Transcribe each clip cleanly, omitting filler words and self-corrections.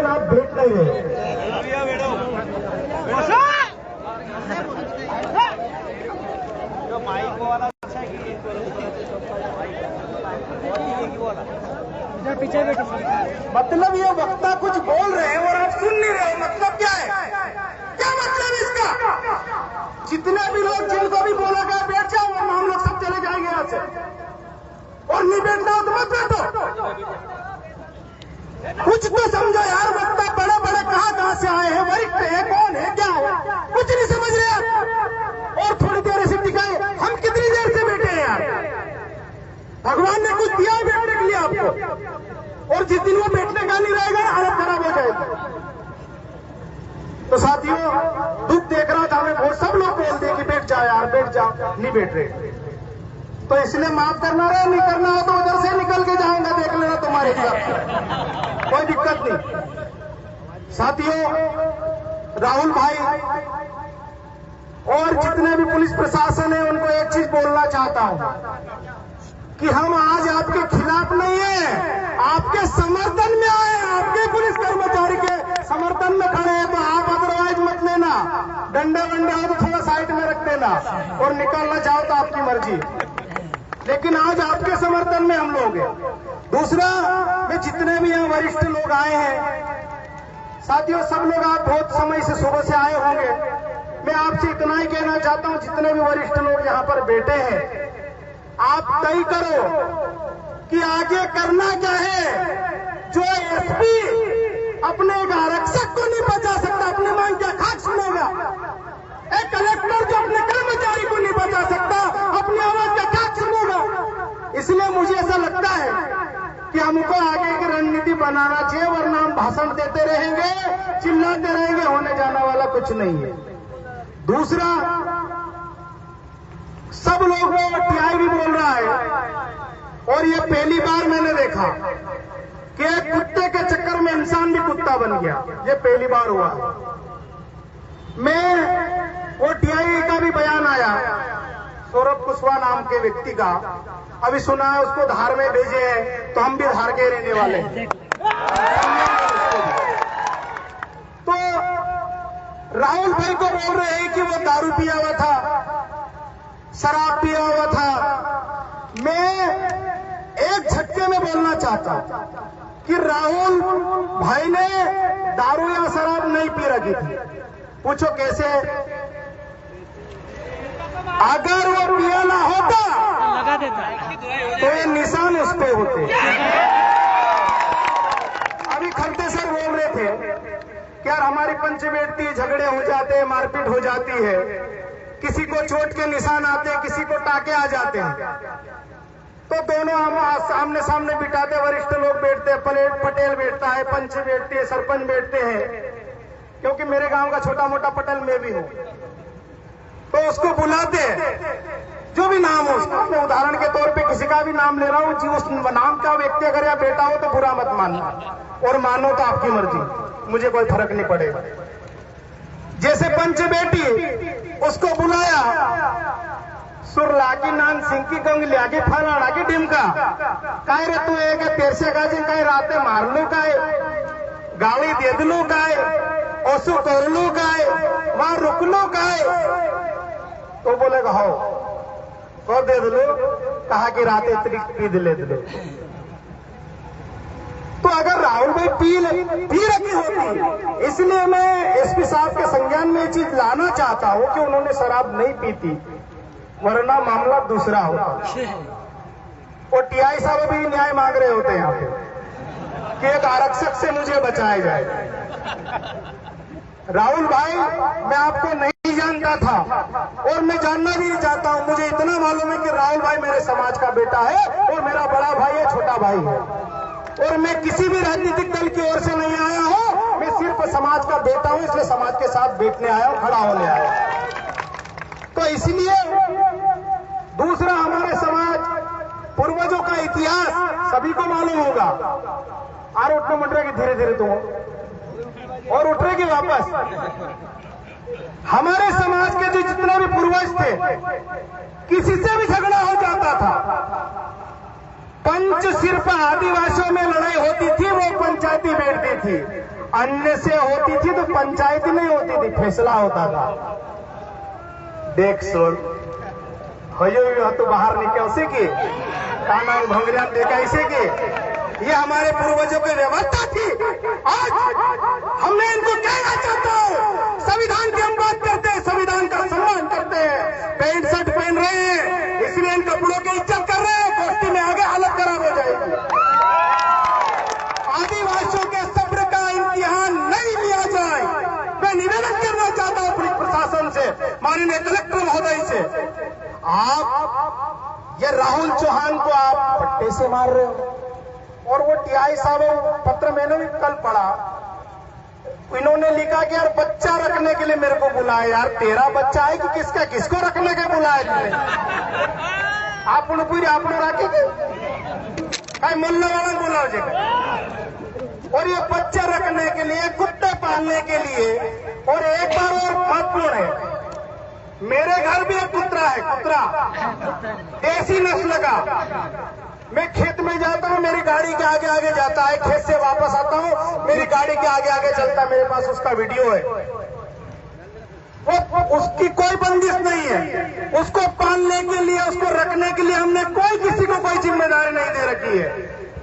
लेकिन आप बैठ नहीं रहे। पीछे बैठो। मतलब ये वक्ता कुछ बोल रहे हैं और आप सुन नहीं रहे हो, मतलब क्या है? क्या मतलब इसका? जितने भी लोग जिनको भी बोला गया बैठ जाओ, वरना हम लोग सब चले जाएंगे यहाँ से, और नहीं बैठना हो तो मत बैठो। कुछ तो समझो यार, वक्ता बड़े बड़े कहां से आए हैं, वरिष्ठ है, कौन है, क्या है, कुछ नहीं समझ रहे आप। और थोड़ी देर ऐसे दिखाए, हम कितनी देर से बैठे हैं यार? भगवान ने कुछ दिया है बैठने के लिए आपको, और जिस दिन वो बैठने का नहीं रहेगा हालत खराब हो जाएगी। तो साथियों, दुख देख रहा था हमें, बहुत सब लोग बोल दिए कि बैठ जाओ यार, बैठ जाओ, नहीं बैठ रहे। तो इसलिए माफ करना रहे, नहीं करना हो तो उधर से निकल के जाऊंगा, देख लेना तुम्हारे हिसाब से, कोई दिक्कत नहीं। साथियों, राहुल भाई और जितने भी पुलिस प्रशासन है उनको एक चीज बोलना चाहता हूं कि हम आज आपके खिलाफ नहीं है, आपके समर्थन में आए हैं, आपके पुलिस कर्मचारी के समर्थन में खड़े हैं। तो आप अदरवाइज मत लेना, डंडे वंडे हो तो थोड़ा साइड में रख देना, और निकलना चाहो तो आपकी मर्जी, लेकिन आज आपके समर्थन में हम लोग हैं। दूसरा, मैं जितने भी यहाँ वरिष्ठ लोग आए हैं, साथियों सब लोग आप बहुत समय से सुबह से आए होंगे, मैं आपसे इतना ही कहना चाहता हूँ, जितने भी वरिष्ठ लोग यहाँ पर बैठे हैं, आप तय करो कि आगे करना क्या है। जो एसपी अपने एक आरक्षक को नहीं बचा सकता, अपने मांग क्या खाक सुनेगा? एक कलेक्टर जो अपने कर्मचारी को नहीं बचा सकता, अपनी आवाज का खाक सुनेगा? इसलिए मुझे ऐसा लगता है कि हमको आगे की रणनीति बनाना चाहिए, वरना हम भाषण देते रहेंगे, चिल्लाते रहेंगे, होने जाने वाला कुछ नहीं है। दूसरा, सब लोग वो टीआई भी बोल रहा है, और ये पहली बार मैंने देखा कि एक कुत्ते के चक्कर में इंसान भी कुत्ता बन गया, ये पहली बार हुआ। मैं वो टीआई का भी बयान आया, सौरभ कुशवाहा नाम के व्यक्ति का, अभी सुना है उसको धार में भेजे हैं, तो हम भी धार के रहने वाले हैं। तो राहुल भाई को बोल रहे हैं कि वो दारू पिया हुआ था, शराब पिया हुआ था। मैं एक झटके में बोलना चाहता हूं कि राहुल भाई ने दारू या शराब नहीं पी रखी थी। पूछो कैसे? अगर वो पिया ना होता लगा देता तो ये निशान उस पे होते। अभी खरते सर बोल रहे थे कि यार हमारी पंच बैठती, झगड़े हो जाते हैं, मारपीट हो जाती है, किसी को चोट के निशान आते हैं, किसी को टाके आ जाते हैं, तो दोनों हम सामने सामने बिठाते, वरिष्ठ लोग बैठते हैं, पटेल बैठता है, पंच बैठती है, सरपंच बैठते हैं, क्योंकि मेरे गांव का छोटा मोटा पटेल मैं भी हूं, तो उसको बुलाते हैं, जो भी नाम हो उसका। मैं उदाहरण के तौर पे किसी का भी नाम ले रहा हूं जी, उस नाम का व्यक्ति अगर या बेटा हो तो बुरा मत मानना, और मानो तो आपकी मर्जी, मुझे कोई फर्क नहीं पड़ेगा। जैसे पंच बेटी, उसको बुलाया, सुर लागी नान सिंकी कंगी लागी फलाड़ा की डिमका, काय रे तू एक तेरसे गाजी काय राते मारलू काय, गाली दे दिलू काय, ओसु करलू काय, वहां रुकलू काय, तो बोलेगा हो को दे दिलो, कहा कि रात इतनी पी दिले दिलो। तो अगर राहुल भाई पी रखी होती, इसलिए मैं एसपी साहब के संज्ञान में ये चीज लाना चाहता हूं कि उन्होंने शराब नहीं पी थी, वरना मामला दूसरा होता। और टीआई साहब भी न्याय मांग रहे होते हैं यहाँ पे कि एक आरक्षक से मुझे बचाया जाए। राहुल भाई, मैं आपको नहीं जानता था और मैं जानना भी नहीं चाहता हूं, मुझे इतना मालूम है कि राहुल भाई मेरे समाज का बेटा है, और मेरा बड़ा भाई है, छोटा भाई है, और मैं किसी भी राजनीतिक दल की ओर से नहीं आया हूं, मैं सिर्फ समाज का बेटा हूं, इसलिए समाज के साथ बैठने आया हूं, खड़ा होने आया हूं। तो इसलिए दूसरा, हमारे समाज पूर्वजों का इतिहास सभी को मालूम होगा। और उठने मुट रहे कि धीरे धीरे तुम और उठ रहे कि वापस। हमारे समाज के जो जितने भी पूर्वज थे, किसी से भी झगड़ा हो जाता था, पंच सिर्फ आदिवासियों में लड़ाई होती थी, वो पंचायती बैठती थी, अन्य से होती थी तो पंचायती नहीं होती थी, फैसला होता था। देख सुन हो तो बाहर निकल से की काना भंगरिया देखा इसे की, ये हमारे पूर्वजों की व्यवस्था थी। आज हमने इनको कहना चाहता हूं, संविधान की हम बात करते हैं, संविधान का सम्मान करते हैं, पैंट शर्ट पहन रहे हैं इसलिए इन कपड़ों की इज्जत कर रहे हैं, गोष्ठी में आगे हालत खराब हो जाएगी। आदिवासियों के सब्र का इम्तिहान नहीं लिया जाए, मैं निवेदन करना चाहता हूं पुलिस प्रशासन से, माननीय कलेक्टर महोदय से। आप ये राहुल चौहान को आप पट्टे से मार रहे हो, और वो टीआई साहब पत्र मैंने भी कल पढ़ा, इन्होंने लिखा कि यार बच्चा रखने के लिए मेरे को बुलाया। यार तेरा बच्चा है कि किसका, किसको रखने के बुलाया तुमने? आप पूरी आप लोग रखेंगे भाई मोहल्ले वाला बुलाओ जी। और ये बच्चे रखने के लिए, कुत्ते पालने के लिए, और एक बार और महत्वपूर्ण है, मेरे घर भी एक कुत्ता है, कुत्ता देसी नस्ल का। मैं खेत में जाता हूँ, मेरी गाड़ी के आगे आगे जाता है, खेत से वापस आता हूँ मेरी गाड़ी के आगे आगे चलता है, मेरे पास उसका वीडियो है। वो उसकी कोई बंदिश नहीं है, उसको पालने के लिए, उसको रखने के लिए हमने कोई किसी को कोई जिम्मेदारी नहीं दे रखी है,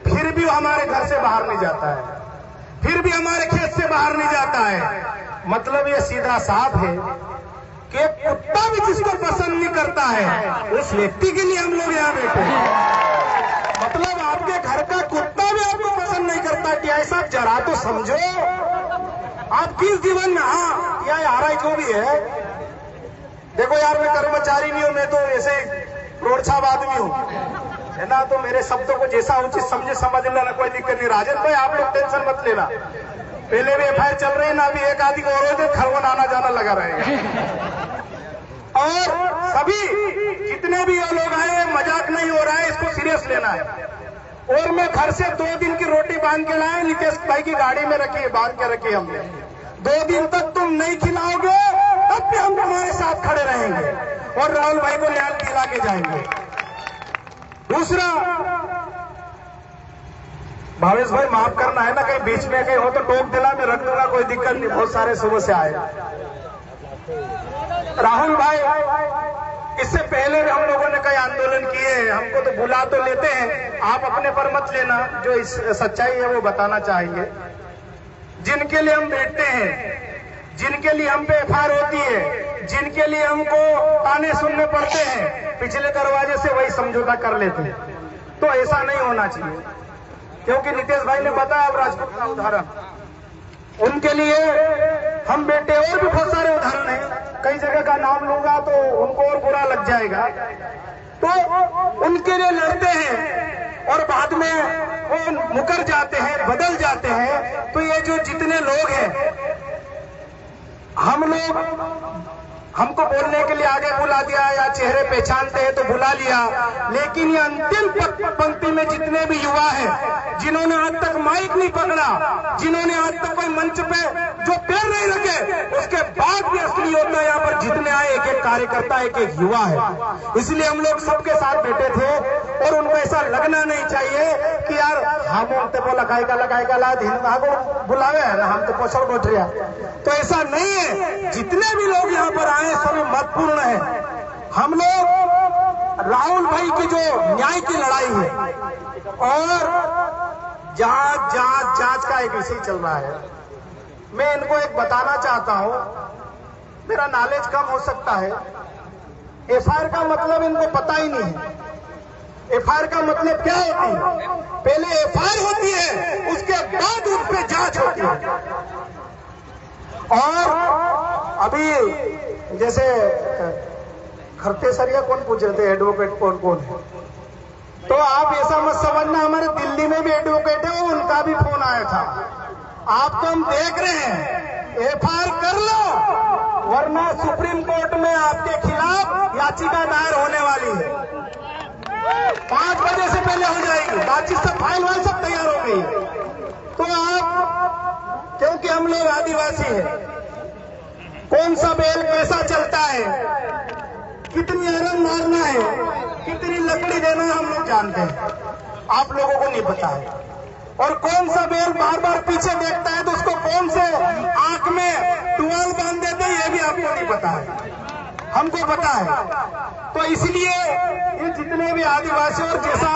फिर भी वो हमारे घर से बाहर नहीं जाता है, फिर भी हमारे खेत से बाहर नहीं जाता है। मतलब ये सीधा साफ है कि कुत्ता भी जिसको पसंद नहीं करता है उस व्यक्ति के लिए हम लोग यहाँ बैठे हैं। मतलब आपके घर का कुत्ता भी आपको पसंद नहीं करता। टीआई साहब जरा तो समझो, आप किस जीवन में, हाँ टीआई आ रहा है जो भी है, देखो यार मैं कर्मचारी नहीं हूं, मैं तो ऐसे रोडछाप आदमी हूं, है ना, तो मेरे शब्दों को जैसा उचित समझे समझ लेना, कोई दिक्कत नहीं। राजन भाई आप लोग टेंशन मत लेना, पहले भी एफआईआर चल रही है ना, अभी एक आदि को और खरवन आना जाना लगा रहेगा। और सभी जितने भी ये लोग आए, मजाक नहीं हो रहा है, इसको सीरियस लेना है। और मैं घर से 2 दिन की रोटी बांध के लाए, नितेश भाई की गाड़ी में रखी है, बांध के रखी हमने। 2 दिन तक तुम नहीं खिलाओगे तब भी हम तुम्हारे साथ खड़े रहेंगे और राहुल भाई को न्याय दिला के जाएंगे। दूसरा, भावेश भाई माफ करना है ना, कहीं बीच में कहीं हो तो टोक दिला, मैं रख दूंगा, कोई दिक्कत नहीं, बहुत सारे सुबह से आए। राहुल भाई, इससे पहले भी हम लोगों ने कई आंदोलन किए हैं, हमको तो बुला तो लेते हैं, आप अपने पर मत लेना, जो इस सच्चाई है वो बताना चाहेंगे। जिनके लिए हम बैठते हैं, जिनके लिए हम पे एफआईआर होती है, जिनके लिए हमको ताने सुनने पड़ते हैं, पिछले दरवाजे से वही समझौता कर लेते हैं। तो ऐसा नहीं होना चाहिए, क्योंकि नितेश भाई ने बताया अब राजपूत का उदाहरण, उनके लिए हम बेटे, और भी बहुत सारे उदाहरण हैं, कई जगह का नाम लूंगा तो उनको और बुरा लग जाएगा। तो उनके लिए लड़ते हैं और बाद में वो मुकर जाते हैं, बदल जाते हैं। तो ये जो जितने लोग हैं, हम लोग, हमको बोलने के लिए आगे बुला दिया या चेहरे पहचानते हैं तो बुला लिया, लेकिन ये अंतिम पंक्ति में जितने भी युवा हैं, जिन्होंने आज तक माइक नहीं पकड़ा, जिन्होंने आज तक कोई मंच पे जो पैर नहीं रखे, उसके बाद भी असली योद्धा यहाँ पर जितने आए, एक एक कार्यकर्ता, एक एक युवा है। इसलिए हम लोग सबके साथ बैठे थे और उनको ऐसा लगना नहीं चाहिए कि यार हम उनते को लगाएगा ला को बुलावे है ना, हम तो पोषण बैठ रहा, तो ऐसा नहीं है। जितने भी लोग यहाँ पर आए सभी महत्वपूर्ण है। हम लोग राहुल भाई की जो न्याय की लड़ाई है, और जांच का एक विषय चल रहा है, मैं इनको एक बताना चाहता हूं, मेरा नॉलेज कम हो सकता है, एफआईआर का मतलब इनको पता ही नहीं है। एफआईआर का मतलब क्या होती है? पहले एफआईआर होती है, उसके बाद उस पर जांच होती है। और अभी जैसे खरते सरिया कौन पूछ रहे थे, एडवोकेट कौन है, तो आप ऐसा मत समझना, हमारे दिल्ली में भी एडवोकेट है, उनका भी फोन आया था। आपको हम देख रहे हैं, एफआईआर कर लो, वरना सुप्रीम कोर्ट में आपके खिलाफ याचिका दायर होने वाली है। 5 बजे से पहले हो जाएगी, बातचीत सब फाइल वाइल सब तैयार हो गई। तो आप, क्योंकि हम लोग आदिवासी हैं, कौन सा बेल कैसा चलता है, कितनी आयरन मारना है, कितनी लकड़ी देना है, हम लोग जानते हैं, आप लोगों को नहीं पता है। और कौन सा बेल बार बार पीछे देखता है तो उसको कौन हमको पता है। तो इसलिए ये जितने भी आदिवासी और जैसा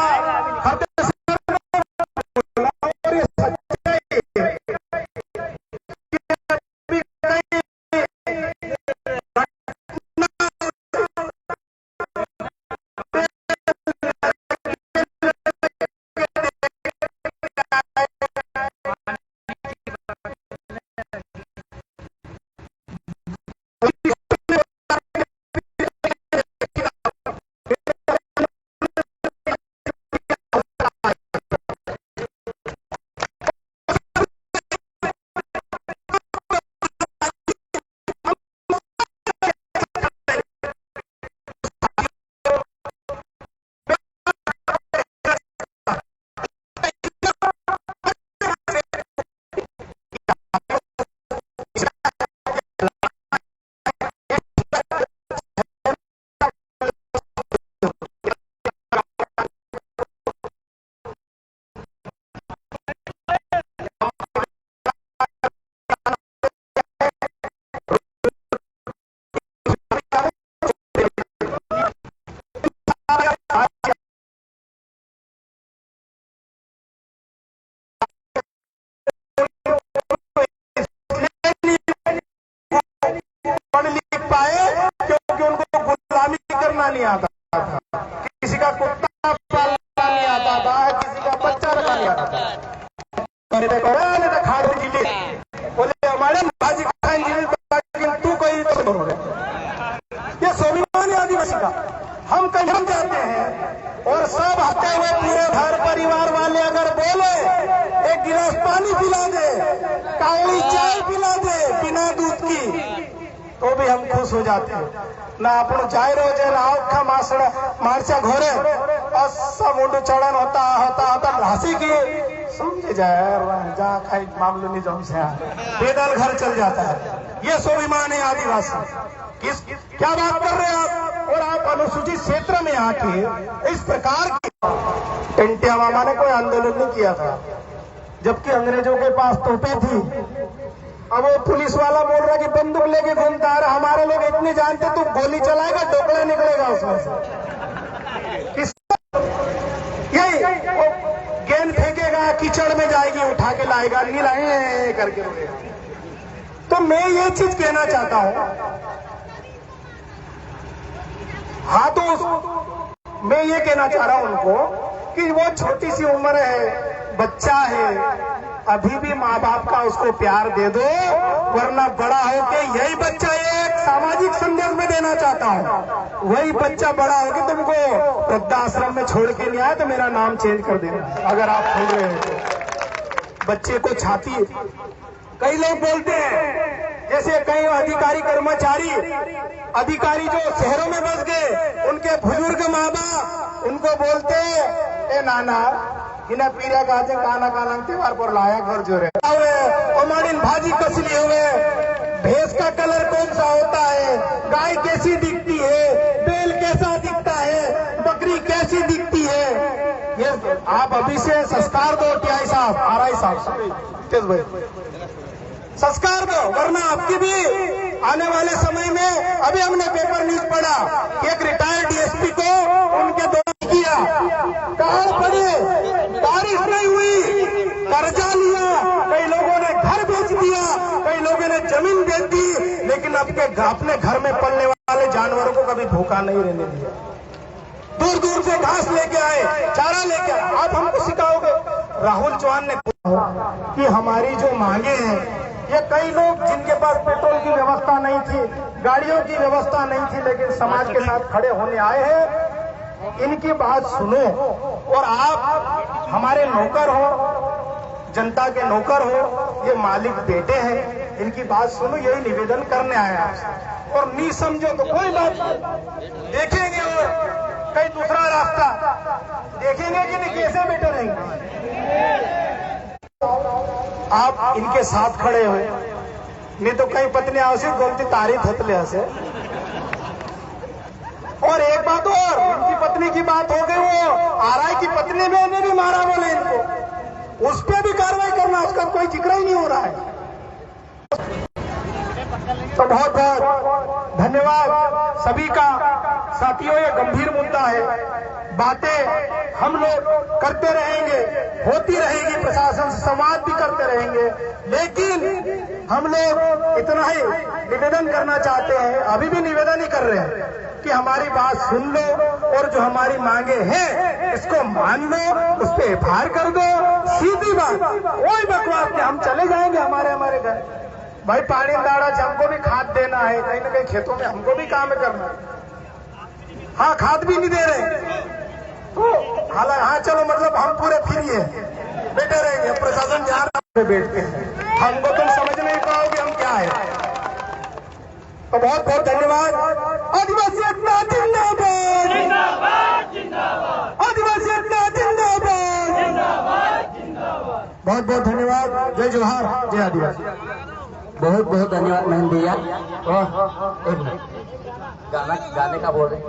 नहीं आता था, किसी का कुत्ता पालना नहीं आता था, किसी का बच्चा रखा नहीं आता था। खाड़ जिले बोले हमारे भाजी खान जिले तू कोई तो ये स्वाभिमान आदिवासी का। हम कहीं हम जाते हैं और सब हटे हुए पूरे घर परिवार वाले अगर बोले एक गिलास पानी पिला दे, काली चाय पिला दे बिना दूध की, तो भी हम खुश हो जाते हैं। ना अपन जाय रोजे ना आखा मार्चा घोरे असा मुंडू चढ़न होता होता होता हंसी की समझे जाए जा खाई मामलो नहीं जम से पैदल घर चल जाता है। ये स्वाभिमान है आदिवासी। किस क्या बात कर रहे हैं आप? और आप अनुसूचित क्षेत्र में आके इस प्रकार की टेंटिया मामा ने कोई आंदोलन नहीं किया था, जबकि अंग्रेजों के पास तोपें थी। अब वो पुलिस वाला बोल रहा कि बंदूक लेके घूमता है, हमारे लोग इतने जानते तू गोली चलाएगा डोकला निकलेगा उसमें से। किस यही वो गेंद फेंकेगा कीचड़ में जाएगी उठा के लाएगा, नहीं लाए करके। तो मैं ये चीज कहना चाहता हूं, हाँ तो मैं ये कहना चाह रहा हूं उनको कि वो छोटी सी उम्र है, बच्चा है, अभी भी माँ बाप का उसको प्यार दे दो, वरना बड़ा होके यही बच्चा एक सामाजिक संदेश में देना चाहता हूँ, वही बच्चा बड़ा होके तुमको वृद्धाश्रम में छोड़ के नहीं आया तो मेरा नाम चेंज कर देना अगर आप सुन रहे हैं तो। बच्चे को छाती, कई लोग बोलते हैं जैसे कई अधिकारी कर्मचारी अधिकारी जो शहरों में बस गए, उनके बुजुर्ग माँ बाप उनको बोलते ए नाना इन्हें पीरिया काजे काना काना त्योहार पर लाया घर जो रहे ओमाड़ीन भाजी कसली हुए, भैंस का कलर कौन सा होता है, गाय कैसी दिखती है, बैल कैसा दिखता है, बकरी कैसी दिखती है। ये आप अभी से संस्कार दो टीआई साहब आरआई साहब तेज भाई, संस्कार दो, वरना आपकी भी आने वाले समय में अभी हमने पेपर न्यूज पढ़ा कि एक रिटायर्ड डीएसपी को उनके द्वारा किया, कहां पड़े, बारिश नहीं हुई, कर्जा लिया, कई लोगों ने घर बेच दिया, कई लोगों ने जमीन बेच दी, लेकिन अपने घर में पलने वाले जानवरों को कभी भूखा नहीं रहने दिया। दूर दूर से घास लेके आए, चारा लेके आए। आप हमको सिखाओगे? राहुल चौहान ने कहा कि हमारी जो मांगे हैं, ये कई लोग जिनके पास पेट्रोल की व्यवस्था नहीं थी, गाड़ियों की व्यवस्था नहीं थी, लेकिन समाज के साथ खड़े होने आए हैं, इनकी बात सुनो। और आप हमारे नौकर हो, जनता के नौकर हो, ये मालिक बेटे हैं, इनकी बात सुनो, यही निवेदन करने आए आपसे। और नहीं समझो तो कोई बात नहीं, देखेंगे और कहीं दूसरा रास्ता देखेंगे कि नहीं, कैसे बेटे रहेंगे। आप इनके साथ खड़े हो, नहीं तो कई पत्नी आवश्यक गलती तारीफ हतले हसे। और एक बात और, उनकी पत्नी की बात हो गई, वो आरआई की पत्नी में ने भी मारा बोले इनको, उस पर भी कार्रवाई करना, उसका कोई जिक्र ही नहीं हो रहा है। तो बहुत बहुत धन्यवाद सभी का। साथियों, ये गंभीर मुद्दा है, बातें हम लोग करते रहेंगे, होती रहेगी, प्रशासन से संवाद भी करते रहेंगे, लेकिन हम लोग इतना ही निवेदन करना चाहते हैं, अभी भी निवेदन ही कर रहे हैं कि हमारी बात सुन लो और जो हमारी मांगे हैं इसको मान लो, उस पर एफआईआर कर दो, सीधी बात, कोई बकवास नहीं, हम चले जाएंगे हमारे घर। भाई पानी दाड़ा हमको भी खाद देना है, कहीं ना कहीं खेतों में हमको भी काम करना है। हाँ, खाद भी नहीं दे रहे तो हालांकि हाँ चलो, मतलब हम पूरे फ्री है, बैठे रहेंगे, प्रशासन ध्यान पे बैठते हैं, हमको तुम समझ नहीं पाओगे हम क्या है। तो बहुत बहुत धन्यवाद। आदिवासी एकता जिंदाबाद, आदिवासी एकता जिंदाबाद। बहुत बहुत धन्यवाद। जय जोहार, जय आदिवासी। बहुत बहुत धन्यवाद महेंद्र भैया। गाने का बोल रहे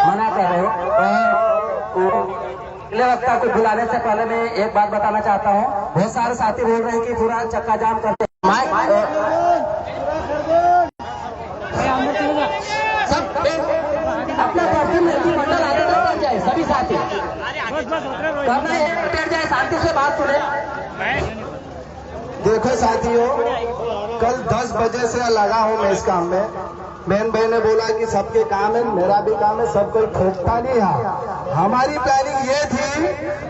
मना कर रहे हो। अगले वक्ता को बुलाने से पहले मैं एक बात बताना चाहता हूँ, बहुत सारे साथी बोल रहे हैं कि पूरा चक्का जाम करते अपना प्रतिनिधि मंडल आगे बैठ जाए, सभी साथी करना बैठ जाए, शांति से बात सुने। देखो साथियों, कल 10 बजे से लगा हूं मैं इस काम में। बहन भाई ने बोला कि सबके काम है, मेरा भी काम है, सब कोई ठोकता नहीं है। हमारी प्लानिंग ये थी,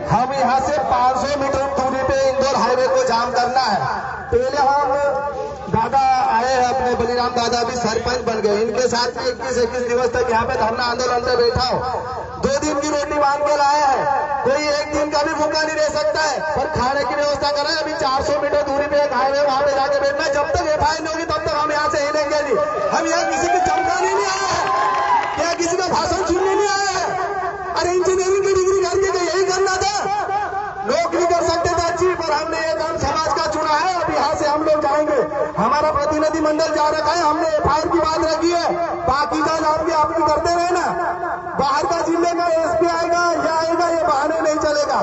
हम यहाँ से 500 मीटर दूरी पे इंदौर हाईवे को जाम करना है। पहले हम दादा आए हैं, अपने बलिराम दादा भी सरपंच बन गए, इनके साथ 21 दिवस तक यहाँ पे धरना आंदोलन पे बैठा हो। 2 दिन की रोटी मांग के लाया है, कोई 1 दिन का भी भूखा नहीं रह सकता है, पर खाने की व्यवस्था करें। अभी 400 मीटर दूरी पे एक हाईवे, वहां पे जाके बैठना है। जब तक एफआईआर नहीं होगी तब तक हम यहाँ से हिलेंगे नहीं। हम यहाँ किसी की चमकाने नहीं आए हैं, क्या किसी का भाषण सुनने नहीं आए हैं। अरे इंजीनियरिंग की डिग्री करके यही करना था, नौकरी कर सकते थे अच्छी, पर हमने ये काम समाज का चुना है। अब यहाँ से हम लोग जाएंगे, हमारा प्रतिनिधि मंडल जा रखा है, हमने एफआईआर की बात रखी है, बाकी का नाम भी आप भी करते रहे ना। बाहर का जिले का एसपी आएगा या आएगा, ये बहाने नहीं चलेगा।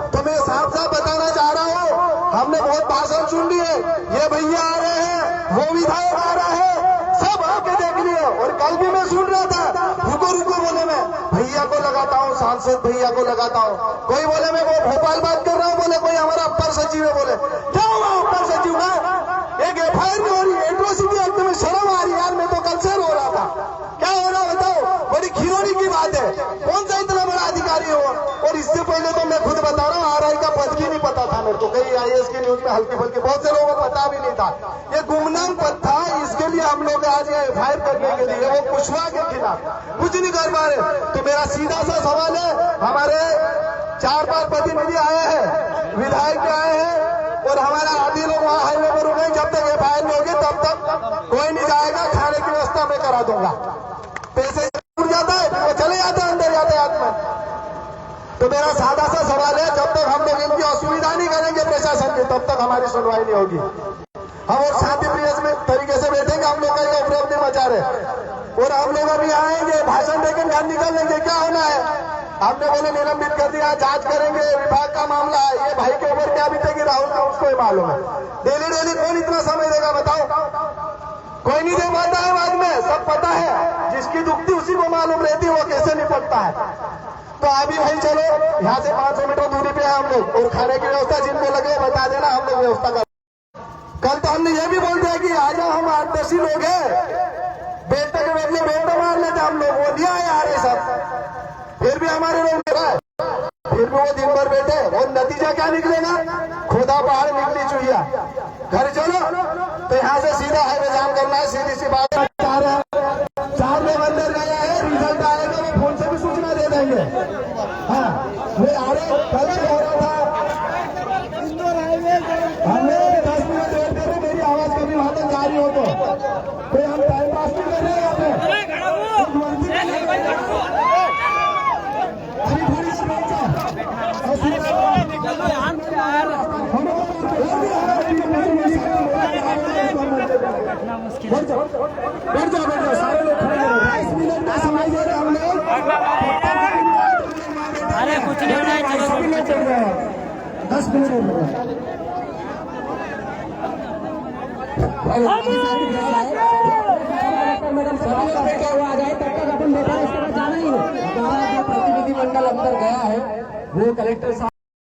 तो मैं साफ साफ बताना चाह रहा हूँ, हमने बहुत भाषण सुन लिए, ये भैया आ रहे हैं, वो विधायक आ रहा है, सब आके देख लिए। और कल भी मैं सुन रहा था, रुको रुको बोले, मैं भैया को लगाता हूँ, सांसद भैया को लगाता हूँ। कोई बोले मैं वो भोपाल बात कर रहा हूँ, बोले कोई हमारा अपर सचिव है। बोले क्या हुआ अपर सचिव का, एक एफआईआर नहीं हो रही, एट्रोसिटी एक्ट में शर्म आ रही यार। मैं तो कल से रो रहा था, क्या हो रहा बताओ, बड़ी खिलौनी की बात है। कौन सा इतना बड़ा अधिकारी हो। और इससे पहले तो मैं खुद बता रहा हूँ, आरआई का पद भी नहीं पता था मेरे को, कई आईएएस की न्यूज में हल्की फुल्की, बहुत से लोगों को पता भी नहीं था। ये गुमनाम पद था, इसके लिए हम लोग आज ये एफआईआर करने के लिए वो कुशवाहा के खिलाफ कुछ नहीं कर पा रहे। तो मेरा सीधा सा सवाल है, हमारे 4-5 प्रतिनिधि आए हैं, विधायक भी आए हैं, और हमारा आदि लोग वहां हाईवे पर रुके। जब तक एफआईआर नहीं होगी तब तक कोई नहीं जाएगा, खाने की व्यवस्था मैं करा दूंगा। पैसे उड़ जाता है, वो चले जाते हैं अंदर यातायात में। तो मेरा सादा सा सवाल है, जब तक हम लोग इनकी असुविधा नहीं करेंगे प्रशासन की, तब तक हमारी सुनवाई नहीं होगी। हम और शांति प्रिय तरीके से बैठेंगे, हम लोग कहीं उपद्रव नहीं मचा रहे। और हम लोग अभी आएंगे, भाषण देकर घर निकल लेंगे, क्या होना है। हमने बोले निलंबित कर दिया, जांच करेंगे, विभाग का मामला है। ये भाई के ऊपर क्या बीतेगी राहुल का, उसको ही मालूम है। डेली कौन इतना समय देगा बताओ, कोई नहीं दे पाता है। बाद में सब पता है, जिसकी दुखती उसी को मालूम रहती है वो कैसे निपटता है। तो अभी भाई चलो, यहाँ से 500 मीटर दूरी पे है हम लोग, और खाने की व्यवस्था जिनको लगे बता देना, हम लोग व्यवस्था कर। कल तो हमने ये भी बोल दिया कि आज हम 8-10 ही लोग हैं, बेटे के बदले बेटा मार लेते हम लोग, वो नहीं आए आ रहे सब। फिर भी हमारे लोग फिर भी वो दिन भर बैठे, वो नतीजा क्या निकलेगा, खुदा पहाड़ निकली चुहिया। घर चलो तो यहाँ से सीधा हाईवे जाम करना है, सीधी सी बात। 4 लोग अंदर गए हैं, रिजल्ट आएगा वो फोन से भी सूचना दे देंगे। हाँ मैं आ रहे, कल से हो रहा था, हमने 10 मिनट वेट कर रहे, मेरी आवाज कभी वहां तक जा रही हो तो कोई हम टाइम पास नहीं कर रहे हैं। बैठ जाओ सारे लोग खड़े हैं, 22 मिनट का समय दे रहे हम लोग। अरे कुछ नहीं होना है, 10 मिनट हो गए। और आपके साथ ही बैठ जाए। कलेक्टर मैडम सभी लोग बैठे हुए आ जाए, तब तक अपन बैठा इसके बाद जाना ही है। हमारा जो प्रतिनिधिमंडल अंदर गया है वो कलेक्टर साहब